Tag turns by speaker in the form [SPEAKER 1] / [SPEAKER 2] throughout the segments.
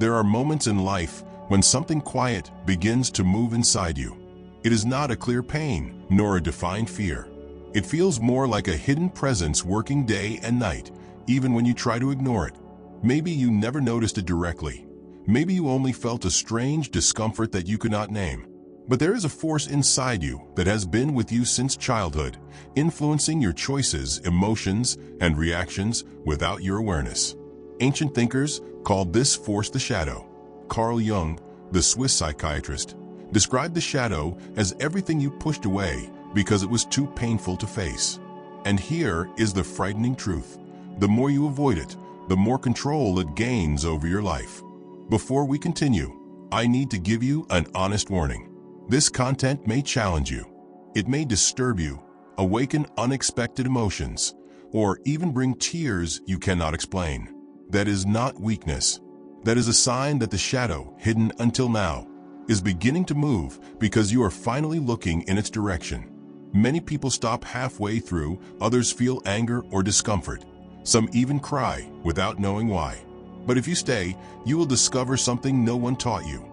[SPEAKER 1] There are moments in life when something quiet begins to move inside you. It is not a clear pain, nor a defined fear. It feels more like a hidden presence working day and night, even when you try to ignore it. Maybe you never noticed it directly. Maybe you only felt a strange discomfort that you could not name. But there is a force inside you that has been with you since childhood, influencing your choices, emotions, and reactions without your awareness. Ancient thinkers called this force the shadow. Carl Jung, the Swiss psychiatrist, described the shadow as everything you pushed away because it was too painful to face. And here is the frightening truth. The more you avoid it, the more control it gains over your life. Before we continue, I need to give you an honest warning. This content may challenge you. It may disturb you, awaken unexpected emotions, or even bring tears you cannot explain. That is not weakness. That is a sign that the shadow, hidden until now, is beginning to move because you are finally looking in its direction. Many people stop halfway through, others feel anger or discomfort. Some even cry without knowing why. But if you stay, you will discover something no one taught you.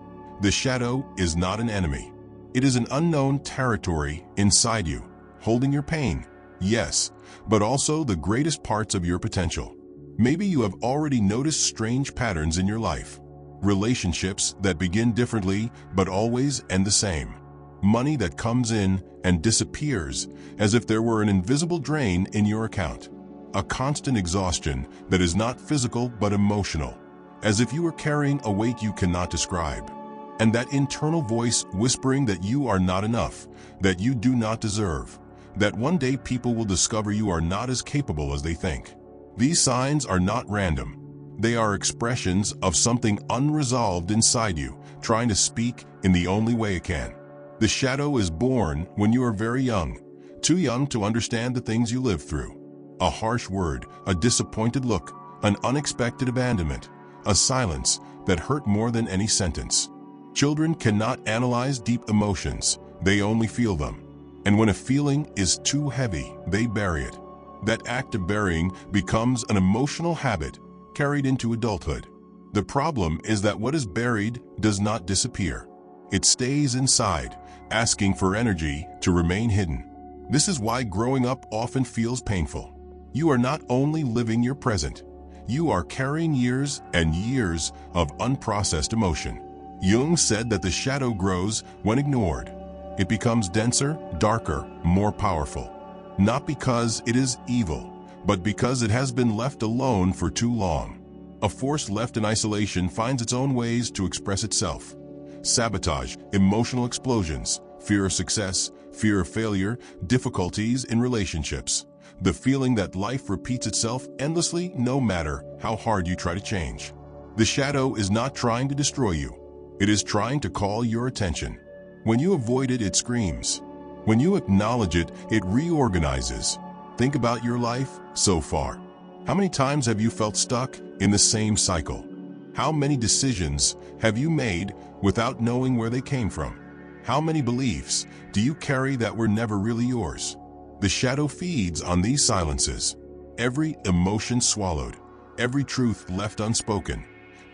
[SPEAKER 1] The shadow is not an enemy. It is an unknown territory inside you, holding your pain, yes, but also the greatest parts of your potential. Maybe you have already noticed strange patterns in your life. Relationships that begin differently but always end the same. Money that comes in and disappears as if there were an invisible drain in your account. A constant exhaustion that is not physical but emotional, as if you are carrying a weight you cannot describe. And that internal voice whispering that you are not enough, that you do not deserve, that one day people will discover you are not as capable as they think. These signs are not random. They are expressions of something unresolved inside you, trying to speak in the only way it can. The shadow is born when you are very young, too young to understand the things you live through. A harsh word, a disappointed look, an unexpected abandonment, a silence that hurt more than any sentence. Children cannot analyze deep emotions, they only feel them. And when a feeling is too heavy, they bury it. That act of burying becomes an emotional habit carried into adulthood. The problem is that what is buried does not disappear. It stays inside, asking for energy to remain hidden. This is why growing up often feels painful. You are not only living your present, you are carrying years and years of unprocessed emotion. Jung said that the shadow grows when ignored. It becomes denser, darker, more powerful. Not because it is evil, but because it has been left alone for too long. A force left in isolation finds its own ways to express itself. Sabotage, emotional explosions, fear of success, fear of failure, difficulties in relationships. The feeling that life repeats itself endlessly no matter how hard you try to change. The shadow is not trying to destroy you. It is trying to call your attention. When you avoid it, it screams. When you acknowledge it, it reorganizes. Think about your life so far. How many times have you felt stuck in the same cycle? How many decisions have you made without knowing where they came from? How many beliefs do you carry that were never really yours? The shadow feeds on these silences. Every emotion swallowed, every truth left unspoken,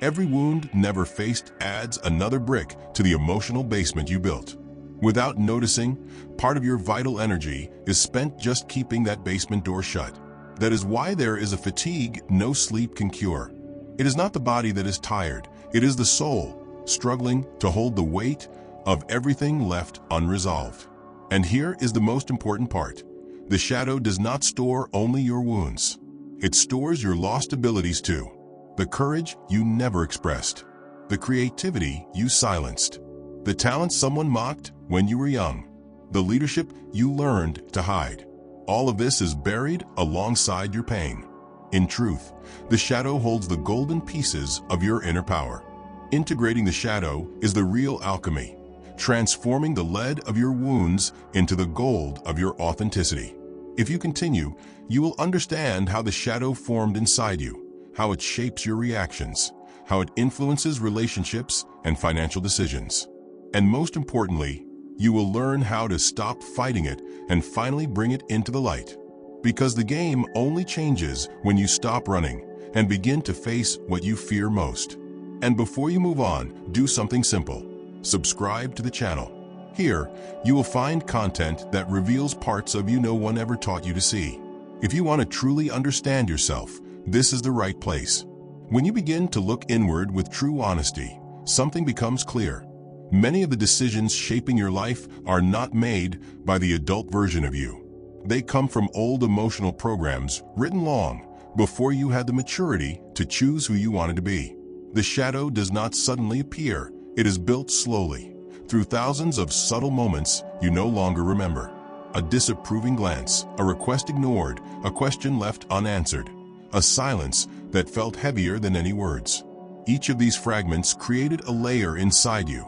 [SPEAKER 1] every wound never faced adds another brick to the emotional basement you built. Without noticing, part of your vital energy is spent just keeping that basement door shut. That is why there is a fatigue no sleep can cure. It is not the body that is tired, it is the soul, struggling to hold the weight of everything left unresolved. And here is the most important part. The shadow does not store only your wounds. It stores your lost abilities too. The courage you never expressed. The creativity you silenced. The talent someone mocked when you were young. The leadership you learned to hide. All of this is buried alongside your pain. In truth, the shadow holds the golden pieces of your inner power. Integrating the shadow is the real alchemy, transforming the lead of your wounds into the gold of your authenticity. If you continue, you will understand how the shadow formed inside you, how it shapes your reactions, how it influences relationships and financial decisions. And most importantly, you will learn how to stop fighting it and finally bring it into the light. Because the game only changes when you stop running and begin to face what you fear most. And before you move on, do something simple. Subscribe to the channel. Here, you will find content that reveals parts of you no one ever taught you to see. If you want to truly understand yourself, this is the right place. When you begin to look inward with true honesty, something becomes clear. Many of the decisions shaping your life are not made by the adult version of you. They come from old emotional programs written long before you had the maturity to choose who you wanted to be. The shadow does not suddenly appear. It is built slowly, through thousands of subtle moments you no longer remember. A disapproving glance, a request ignored, a question left unanswered, a silence that felt heavier than any words. Each of these fragments created a layer inside you,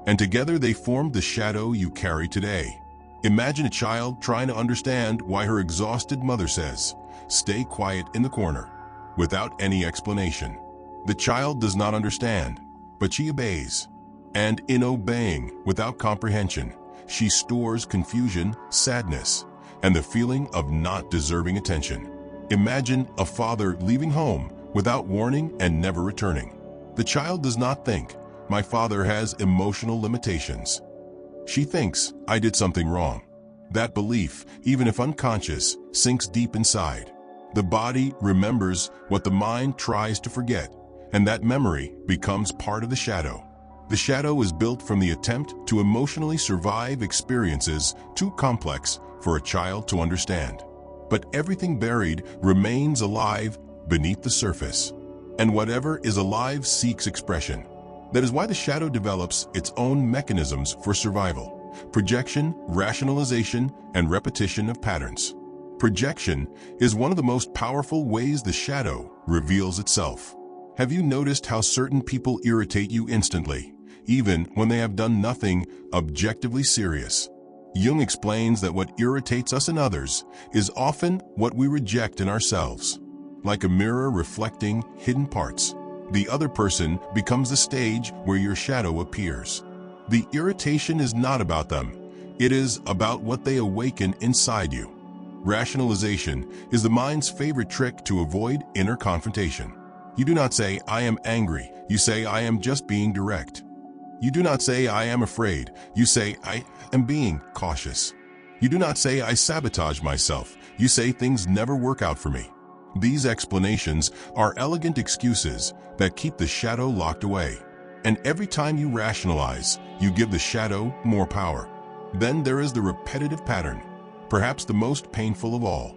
[SPEAKER 1] and together they formed the shadow you carry today. Imagine a child trying to understand why her exhausted mother says, "Stay quiet in the corner," without any explanation. The child does not understand, but she obeys. And in obeying, without comprehension, she stores confusion, sadness, and the feeling of not deserving attention. Imagine a father leaving home without warning and never returning. The child does not think, "My father has emotional limitations." She thinks, "I did something wrong." That belief, even if unconscious, sinks deep inside. The body remembers what the mind tries to forget, and that memory becomes part of the shadow. The shadow is built from the attempt to emotionally survive experiences too complex for a child to understand. But everything buried remains alive beneath the surface. And whatever is alive seeks expression. That is why the shadow develops its own mechanisms for survival: projection, rationalization, and repetition of patterns. Projection is one of the most powerful ways the shadow reveals itself. Have you noticed how certain people irritate you instantly, even when they have done nothing objectively serious? Jung explains that what irritates us in others is often what we reject in ourselves. Like a mirror reflecting hidden parts, the other person becomes the stage where your shadow appears. The irritation is not about them. It is about what they awaken inside you. Rationalization is the mind's favorite trick to avoid inner confrontation. You do not say, "I am angry." You say, "I am just being direct." You do not say, "I am afraid." You say, "I am being cautious." You do not say, "I sabotage myself." You say, "Things never work out for me." These explanations are elegant excuses that keep the shadow locked away. And every time you rationalize, you give the shadow more power. Then there is the repetitive pattern, perhaps the most painful of all.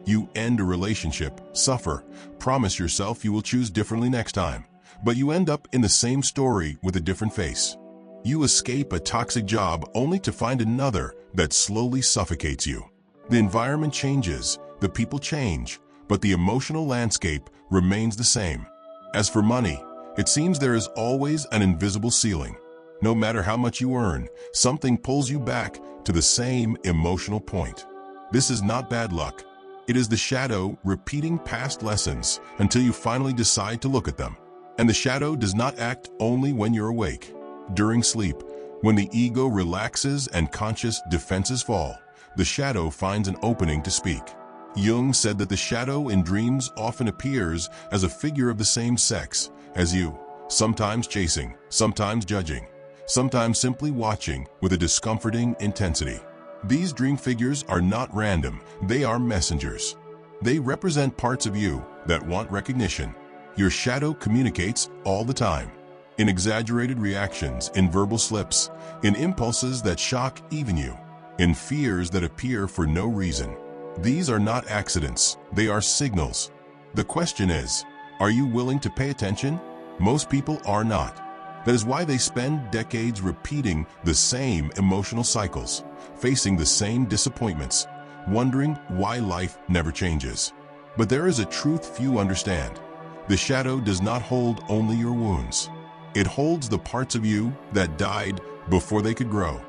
[SPEAKER 1] You end a relationship, suffer, promise yourself you will choose differently next time, but you end up in the same story with a different face. You escape a toxic job only to find another that slowly suffocates you. The environment changes, the people change, but the emotional landscape remains the same. As for money, it seems there is always an invisible ceiling. No matter how much you earn, something pulls you back to the same emotional point. This is not bad luck. It is the shadow repeating past lessons until you finally decide to look at them. And the shadow does not act only when you're awake. During sleep, when the ego relaxes and conscious defenses fall, the shadow finds an opening to speak. Jung said that the shadow in dreams often appears as a figure of the same sex as you, sometimes chasing, sometimes judging, sometimes simply watching with a discomforting intensity. These dream figures are not random, they are messengers. They represent parts of you that want recognition. Your shadow communicates all the time, in exaggerated reactions, in verbal slips, in impulses that shock even you, in fears that appear for no reason. These are not accidents, they are signals. The question is, are you willing to pay attention? Most people are not. That is why they spend decades repeating the same emotional cycles, facing the same disappointments, wondering why life never changes. But there is a truth few understand. The shadow does not hold only your wounds. It holds the parts of you that died before they could grow.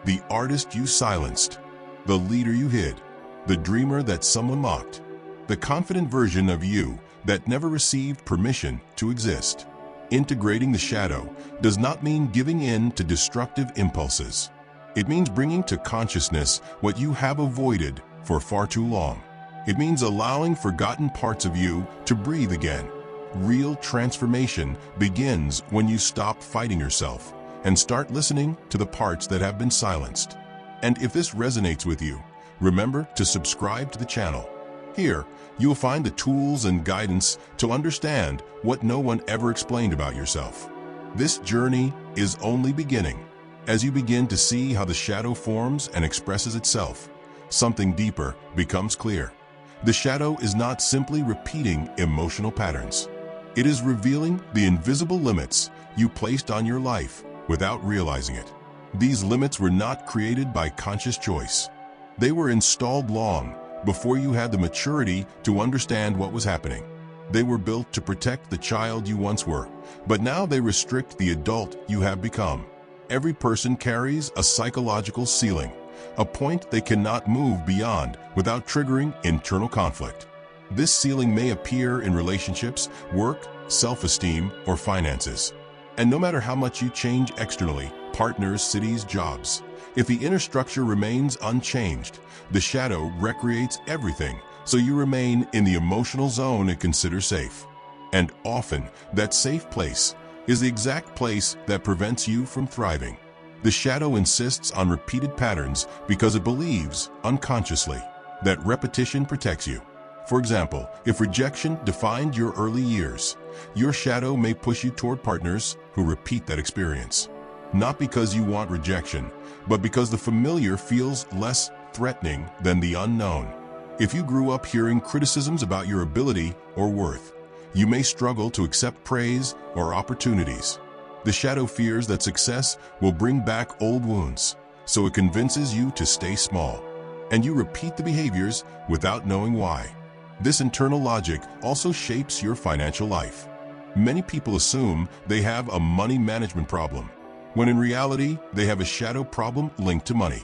[SPEAKER 1] The artist you silenced, the leader you hid, the dreamer that someone mocked, the confident version of you that never received permission to exist. Integrating the shadow does not mean giving in to destructive impulses. It means bringing to consciousness what you have avoided for far too long. It means allowing forgotten parts of you to breathe again. real transformation begins when you stop fighting yourself and start listening to the parts that have been silenced. And if this resonates with you, remember to subscribe to the channel. Here, you will find the tools and guidance to understand what no one ever explained about yourself. This journey is only beginning. As you begin to see how the shadow forms and expresses itself, something deeper becomes clear. The shadow is not simply repeating emotional patterns. It is revealing the invisible limits you placed on your life without realizing it. These limits were not created by conscious choice. They were installed long before you had the maturity to understand what was happening. They were built to protect the child you once were, but now they restrict the adult you have become. Every person carries a psychological ceiling, a point they cannot move beyond without triggering internal conflict. This ceiling may appear in relationships, work, self-esteem, or finances. And no matter how much you change externally, partners, cities, jobs, if the inner structure remains unchanged, the shadow recreates everything, so you remain in the emotional zone it considers safe. And often, that safe place is the exact place that prevents you from thriving. The shadow insists on repeated patterns because it believes, unconsciously, that repetition protects you. For example, if rejection defined your early years, your shadow may push you toward partners who repeat that experience. Not because you want rejection, but because the familiar feels less threatening than the unknown. If you grew up hearing criticisms about your ability or worth, you may struggle to accept praise or opportunities. The shadow fears that success will bring back old wounds, so it convinces you to stay small, and you repeat the behaviors without knowing why. This internal logic also shapes your financial life. Many people assume they have a money management problem, when in reality, they have a shadow problem linked to money.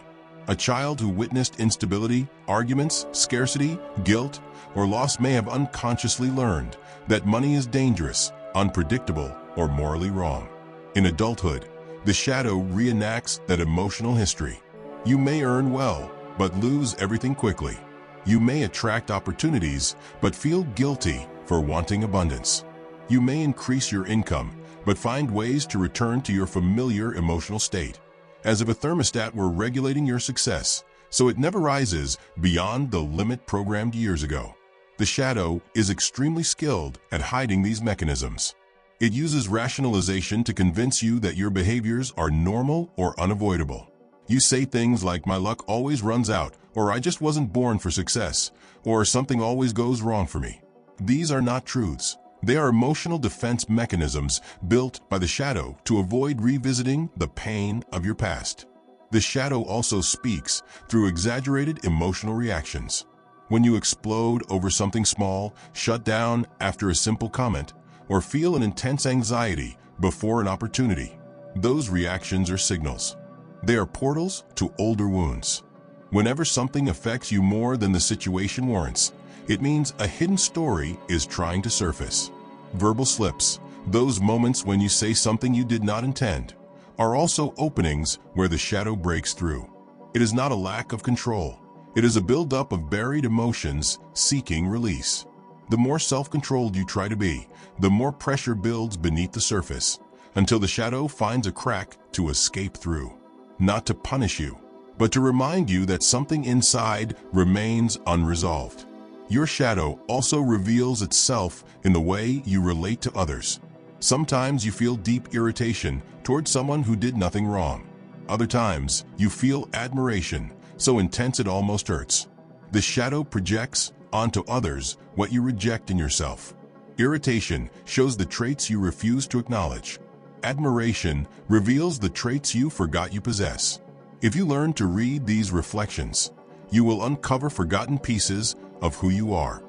[SPEAKER 1] A child who witnessed instability, arguments, scarcity, guilt, or loss may have unconsciously learned that money is dangerous, unpredictable, or morally wrong. In adulthood, the shadow reenacts that emotional history. You may earn well, but lose everything quickly. You may attract opportunities, but feel guilty for wanting abundance. You may increase your income, but find ways to return to your familiar emotional state, as if a thermostat were regulating your success, so it never rises beyond the limit programmed years ago. The shadow is extremely skilled at hiding these mechanisms. It uses rationalization to convince you that your behaviors are normal or unavoidable. You say things like, "My luck always runs out," or "I just wasn't born for success," or "Something always goes wrong for me." These are not truths. They are emotional defense mechanisms built by the shadow to avoid revisiting the pain of your past. The shadow also speaks through exaggerated emotional reactions. When you explode over something small, shut down after a simple comment, or feel an intense anxiety before an opportunity, those reactions are signals. They are portals to older wounds. Whenever something affects you more than the situation warrants, it means a hidden story is trying to surface. Verbal slips, those moments when you say something you did not intend, are also openings where the shadow breaks through. It is not a lack of control. It is a buildup of buried emotions seeking release. The more self-controlled you try to be, the more pressure builds beneath the surface, until the shadow finds a crack to escape through. Not to punish you, but to remind you that something inside remains unresolved. Your shadow also reveals itself in the way you relate to others. Sometimes you feel deep irritation toward someone who did nothing wrong. Other times, you feel admiration, so intense it almost hurts. The shadow projects onto others what you reject in yourself. Irritation shows the traits you refuse to acknowledge. Admiration reveals the traits you forgot you possess. If you learn to read these reflections, you will uncover forgotten pieces of who you are.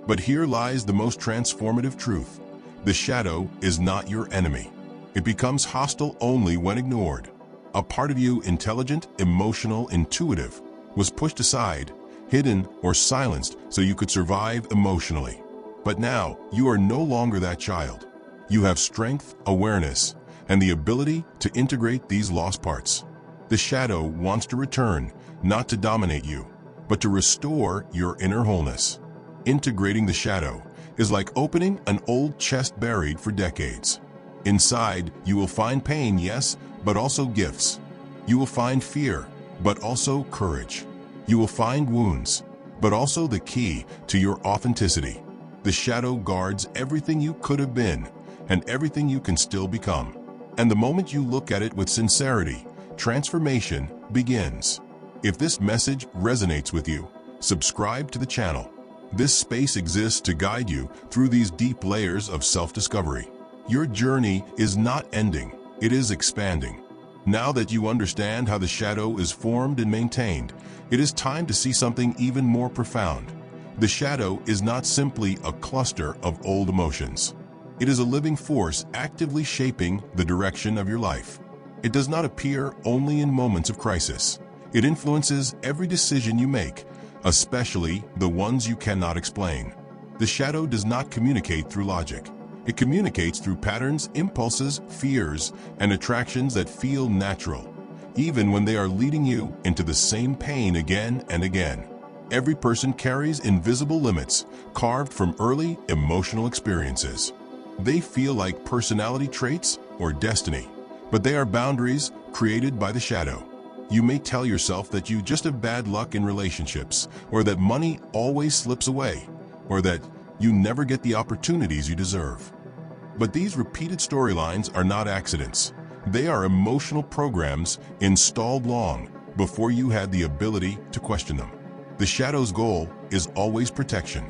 [SPEAKER 1] But here lies the most transformative truth. The shadow is not your enemy. It becomes hostile only when ignored. A part of you, intelligent, emotional, intuitive, was pushed aside, hidden, or silenced so you could survive emotionally. But now, you are no longer that child. You have strength, awareness, and the ability to integrate these lost parts. The shadow wants to return, not to dominate you, but to restore your inner wholeness. Integrating the shadow is like opening an old chest buried for decades. Inside, you will find pain, yes, but also gifts. You will find fear, but also courage. You will find wounds, but also the key to your authenticity. The shadow guards everything you could have been and everything you can still become. And the moment you look at it with sincerity, transformation begins. If this message resonates with you, subscribe to the channel. This space exists to guide you through these deep layers of self-discovery. Your journey is not ending, it is expanding. Now that you understand how the shadow is formed and maintained, it is time to see something even more profound. The shadow is not simply a cluster of old emotions. It is a living force actively shaping the direction of your life. It does not appear only in moments of crisis. It influences every decision you make, especially the ones you cannot explain. The shadow does not communicate through logic. It communicates through patterns, impulses, fears, and attractions that feel natural, even when they are leading you into the same pain again and again. Every person carries invisible limits carved from early emotional experiences. They feel like personality traits or destiny, but they are boundaries created by the shadow. You may tell yourself that you just have bad luck in relationships, or that money always slips away, or that you never get the opportunities you deserve. But these repeated storylines are not accidents. They are emotional programs installed long before you had the ability to question them. The shadow's goal is always protection,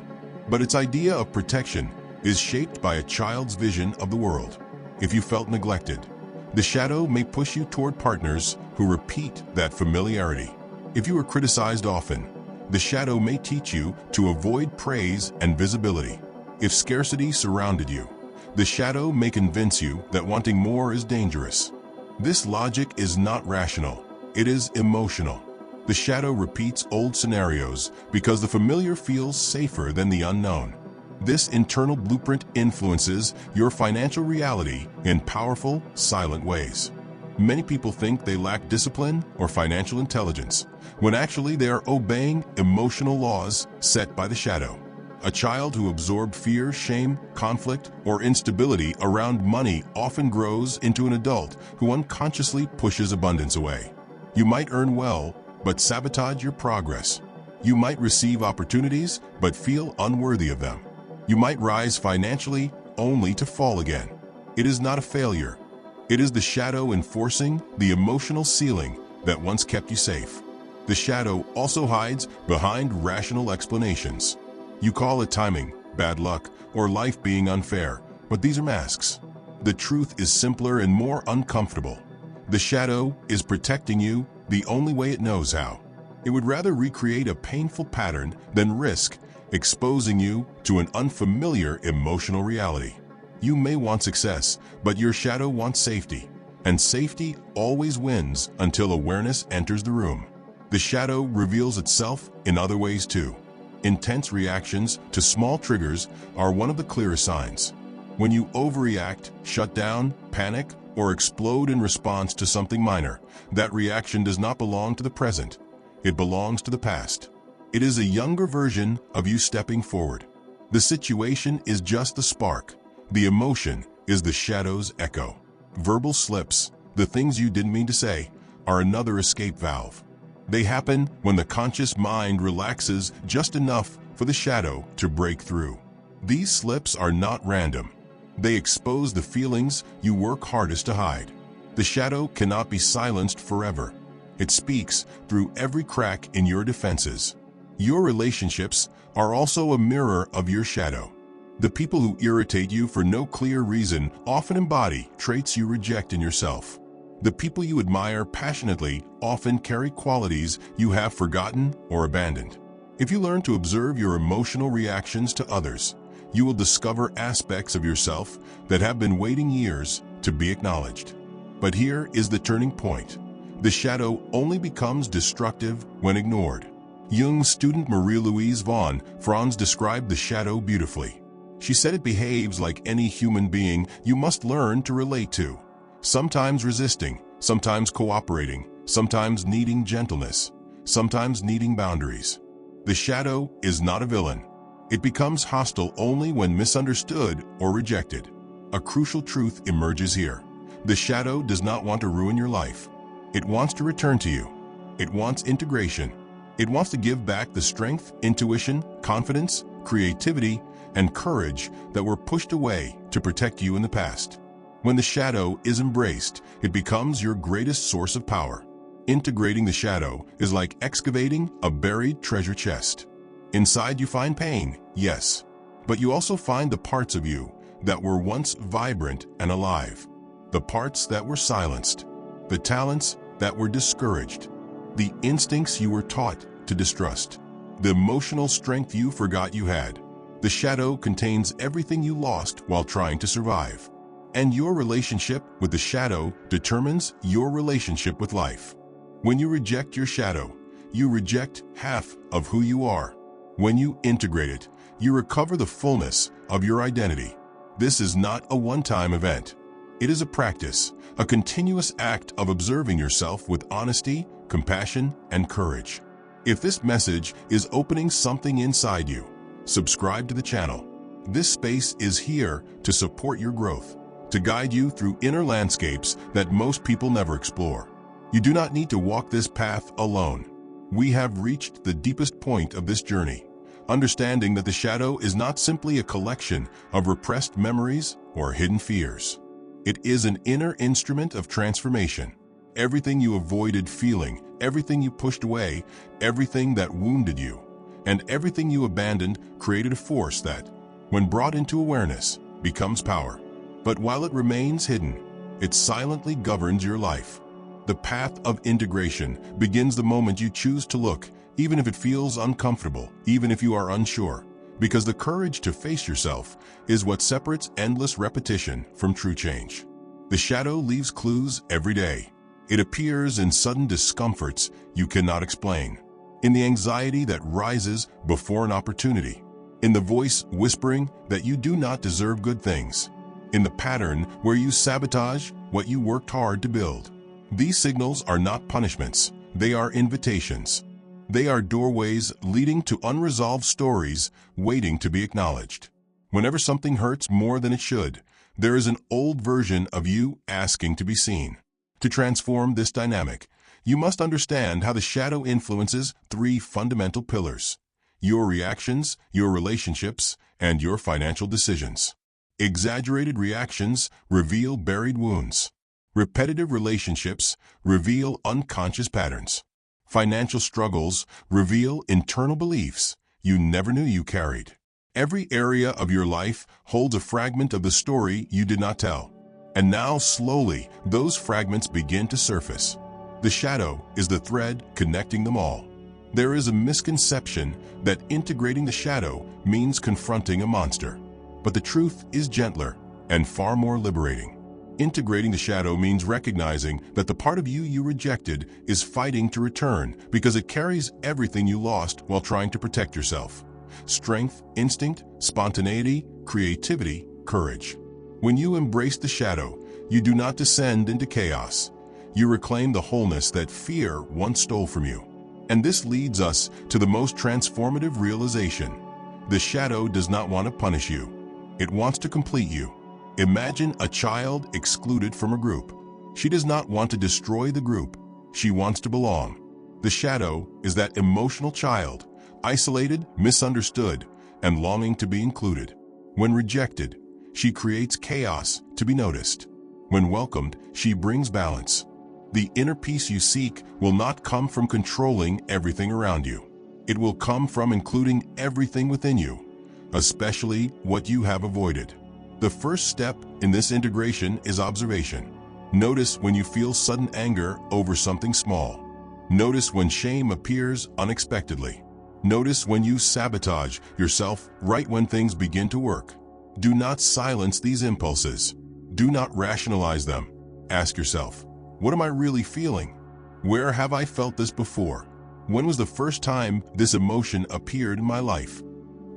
[SPEAKER 1] but its idea of protection is shaped by a child's vision of the world. If you felt neglected, the shadow may push you toward partners who repeat that familiarity. If you were criticized often, the shadow may teach you to avoid praise and visibility. If scarcity surrounded you, the shadow may convince you that wanting more is dangerous. This logic is not rational, it is emotional. The shadow repeats old scenarios because the familiar feels safer than the unknown. This internal blueprint influences your financial reality in powerful, silent ways. Many people think they lack discipline or financial intelligence, when actually they are obeying emotional laws set by the shadow. A child who absorbed fear, shame, conflict, or instability around money often grows into an adult who unconsciously pushes abundance away. You might earn well, but sabotage your progress. You might receive opportunities, but feel unworthy of them. You might rise financially only to fall again. It is not a failure. It is the shadow enforcing the emotional ceiling that once kept you safe. The shadow also hides behind rational explanations. You call it timing, bad luck, or life being unfair, but these are masks. The truth is simpler and more uncomfortable. The shadow is protecting you the only way it knows how. It would rather recreate a painful pattern than risk exposing you to an unfamiliar emotional reality. You may want success, but your shadow wants safety, and safety always wins until awareness enters the room. The shadow reveals itself in other ways too. Intense reactions to small triggers are one of the clearest signs. When you overreact, shut down, panic, or explode in response to something minor, that reaction does not belong to the present. It belongs to the past. It is a younger version of you stepping forward. The situation is just the spark. The emotion is the shadow's echo. Verbal slips, the things you didn't mean to say, are another escape valve. They happen when the conscious mind relaxes just enough for the shadow to break through. These slips are not random. They expose the feelings you work hardest to hide. The shadow cannot be silenced forever. It speaks through every crack in your defenses. Your relationships are also a mirror of your shadow. The people who irritate you for no clear reason often embody traits you reject in yourself. The people you admire passionately often carry qualities you have forgotten or abandoned. If you learn to observe your emotional reactions to others, you will discover aspects of yourself that have been waiting years to be acknowledged. But here is the turning point. The shadow only becomes destructive when ignored. Jung's student Marie-Louise von Franz described the shadow beautifully. She said it behaves like any human being you must learn to relate to. Sometimes resisting, sometimes cooperating, sometimes needing gentleness, sometimes needing boundaries. The shadow is not a villain. It becomes hostile only when misunderstood or rejected. A crucial truth emerges here. The shadow does not want to ruin your life. It wants to return to you. It wants integration. It wants to give back the strength, intuition, confidence, creativity, and courage that were pushed away to protect you in the past. When the shadow is embraced, it becomes your greatest source of power. Integrating the shadow is like excavating a buried treasure chest. Inside you find pain, yes, but you also find the parts of you that were once vibrant and alive, the parts that were silenced, the talents that were discouraged, the instincts you were taught to distrust, the emotional strength you forgot you had. The shadow contains everything you lost while trying to survive. And your relationship with the shadow determines your relationship with life. When you reject your shadow, you reject half of who you are. When you integrate it, you recover the fullness of your identity. This is not a one-time event. It is a practice, a continuous act of observing yourself with honesty, compassion, and courage. If this message is opening something inside you, subscribe to the channel. This space is here to support your growth, to guide you through inner landscapes that most people never explore. You do not need to walk this path alone. We have reached the deepest point of this journey, understanding that the shadow is not simply a collection of repressed memories or hidden fears. It is an inner instrument of transformation. Everything you avoided feeling, everything you pushed away, everything that wounded you, and everything you abandoned created a force that, when brought into awareness, becomes power. But while it remains hidden, it silently governs your life. The path of integration begins the moment you choose to look, even if it feels uncomfortable, even if you are unsure, because the courage to face yourself is what separates endless repetition from true change. The shadow leaves clues every day. It appears in sudden discomforts you cannot explain, in the anxiety that rises before an opportunity, in the voice whispering that you do not deserve good things, in the pattern where you sabotage what you worked hard to build. These signals are not punishments, they are invitations. They are doorways leading to unresolved stories waiting to be acknowledged. Whenever something hurts more than it should, there is an old version of you asking to be seen. To transform this dynamic, you must understand how the shadow influences three fundamental pillars: your reactions, your relationships, and your financial decisions. Exaggerated reactions reveal buried wounds. Repetitive relationships reveal unconscious patterns. Financial struggles reveal internal beliefs you never knew you carried. Every area of your life holds a fragment of the story you did not tell. And now, slowly, those fragments begin to surface. The shadow is the thread connecting them all. There is a misconception that integrating the shadow means confronting a monster. But the truth is gentler and far more liberating. Integrating the shadow means recognizing that the part of you you rejected is fighting to return because it carries everything you lost while trying to protect yourself. Strength, instinct, spontaneity, creativity, courage. When you embrace the shadow, you do not descend into chaos. You reclaim the wholeness that fear once stole from you. And this leads us to the most transformative realization. The shadow does not want to punish you. It wants to complete you. Imagine a child excluded from a group. She does not want to destroy the group. She wants to belong. The shadow is that emotional child, isolated, misunderstood, and longing to be included. When rejected, she creates chaos to be noticed. When welcomed, she brings balance. The inner peace you seek will not come from controlling everything around you. It will come from including everything within you, especially what you have avoided. The first step in this integration is observation. Notice when you feel sudden anger over something small. Notice when shame appears unexpectedly. Notice when you sabotage yourself right when things begin to work. Do not silence these impulses. Do not rationalize them. Ask yourself, what am I really feeling? Where have I felt this before? When was the first time this emotion appeared in my life?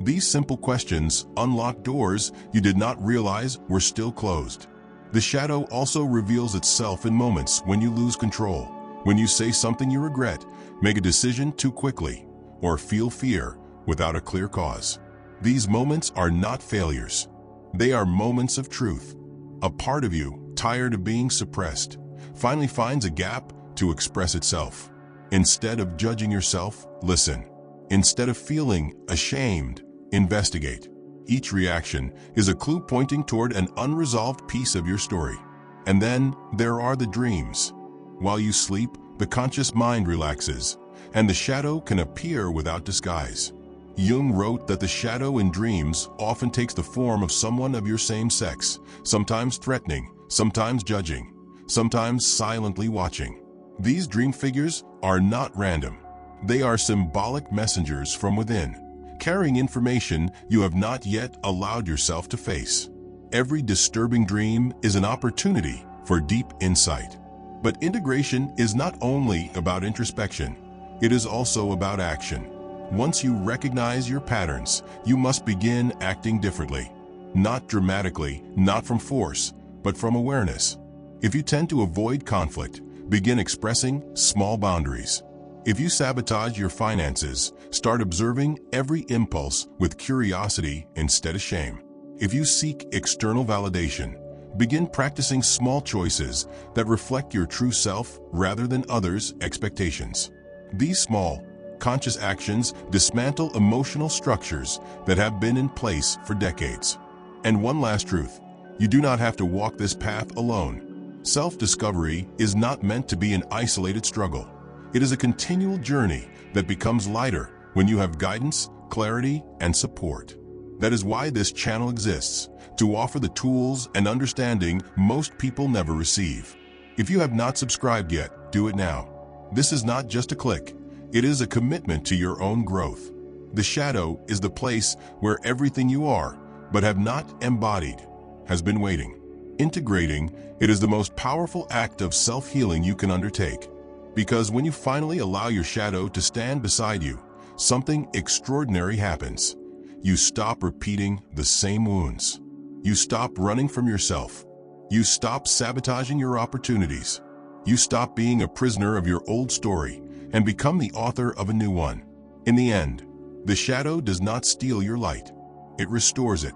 [SPEAKER 1] These simple questions unlock doors you did not realize were still closed. The shadow also reveals itself in moments when you lose control, when you say something you regret, make a decision too quickly, or feel fear without a clear cause. These moments are not failures. They are moments of truth. A part of you, tired of being suppressed, finally finds a gap to express itself. Instead of judging yourself, listen. Instead of feeling ashamed, investigate. Each reaction is a clue pointing toward an unresolved piece of your story. And then there are the dreams. While you sleep, the conscious mind relaxes, and the shadow can appear without disguise. Jung wrote that the shadow in dreams often takes the form of someone of your same sex, sometimes threatening, sometimes judging, sometimes silently watching. These dream figures are not random. They are symbolic messengers from within, carrying information you have not yet allowed yourself to face. Every disturbing dream is an opportunity for deep insight. But integration is not only about introspection, it is also about action. Once you recognize your patterns, you must begin acting differently. Not dramatically, not from force, but from awareness. If you tend to avoid conflict, begin expressing small boundaries. If you sabotage your finances, start observing every impulse with curiosity instead of shame. If you seek external validation, begin practicing small choices that reflect your true self rather than others' expectations. These small, conscious actions dismantle emotional structures that have been in place for decades. And one last truth, you do not have to walk this path alone. Self-discovery is not meant to be an isolated struggle. It is a continual journey that becomes lighter when you have guidance, clarity, and support. That is why this channel exists, to offer the tools and understanding most people never receive. If you have not subscribed yet, do it now. This is not just a click. It is a commitment to your own growth. The shadow is the place where everything you are, but have not embodied, has been waiting. Integrating it is the most powerful act of self-healing you can undertake. Because when you finally allow your shadow to stand beside you, something extraordinary happens. You stop repeating the same wounds. You stop running from yourself. You stop sabotaging your opportunities. You stop being a prisoner of your old story and become the author of a new one. In the end, the shadow does not steal your light. It restores it.